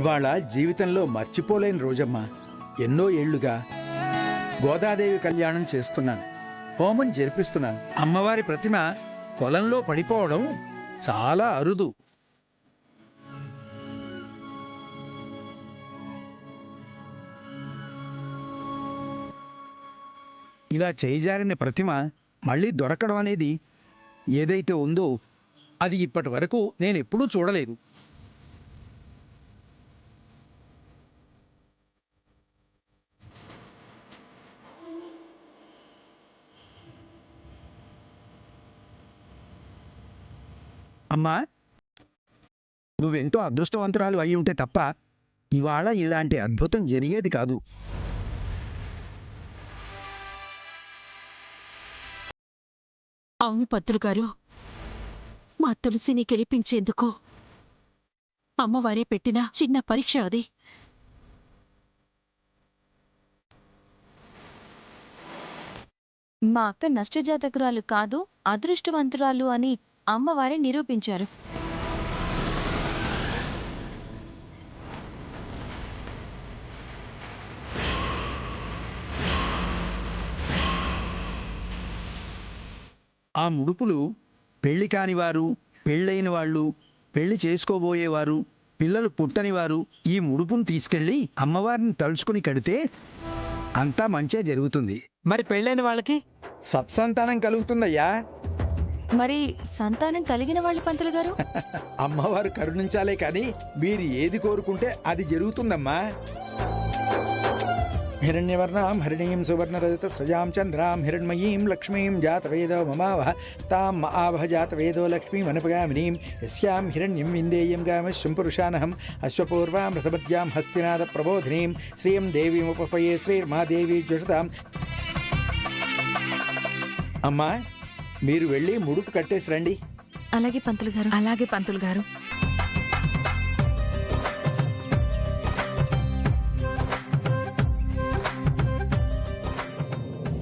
ఇవాళ జీవితంలో మర్చిపోలేని రోజమ్మా. ఎన్నో ఏళ్లుగా గోదాదేవి కళ్యాణం చేస్తున్నాను, హోమం జరిపిస్తున్నాను. అమ్మవారి ప్రతిమ పొలంలో పడిపోవడం చాలా అరుదు. ఇలా చేయిజారిన ప్రతిమ మళ్ళీ దొరకడం అనేది ఏదైతే ఉందో అది ఇప్పటి వరకు నేను ఎప్పుడూ చూడలేదు. అమ్మా, నువ్వెంతో అదృష్టవంతురాలు అయి ఉంటే తప్ప ఇవాళ ఇలాంటి అద్భుతం జరిగేది కాదు. అవును పంతులు గారు, మా తులసిని గెలిపించేందుకు అమ్మవారే పెట్టిన చిన్న పరీక్ష అది. మా అక్క నష్టజాతకురాలు కాదు, అదృష్టవంతురాలు అని అమ్మవారే నిరూపించారు. ఆ ముడుపులు పెళ్లి కానివారు, పెళ్ళైన వాళ్ళు, పెళ్లి చేసుకోబోయేవారు, పిల్లలు పుట్టనివారు ఈ ముడుపును తీసుకెళ్ళి అమ్మవారిని తలుచుకుని కడితే అంతా మంచే జరుగుతుంది. మరి పెళ్ళైన వాళ్ళకి సత్సంతానం కలుగుతుందయ్యా. మరి సంతానం కలిగిన వాళ్ళు పంతులు గారు? అమ్మవారు కరుణించాలే కానీ మీరు ఏది కోరుకుంటే అది జరుగుతుందమ్మా. హిరణ్యవర్ణాం హరిణీం సువర్ణరజత సజాం చంద్రాం హిరణ్మయీం లక్ష్మీం జాతవేదో మమావహ తాం ఆవహ జాతవేదో లక్ష్మీం అనుపగామినీం యస్యాం హిరణ్యం విందేయం గామశ్యం పురుషానహం అశ్వపూర్వాం రథమద్యాం హస్తినాద ప్రబోధినీం శ్రీయం దేవీముపఫయే శ్రీర్మాదేవి జ్వషతాం. అమ్మా, మీరు వెళ్ళి ముడుపు కట్టేసి రండి. అలాగే పంతులు గారు. అలాగే పంతులు గారు.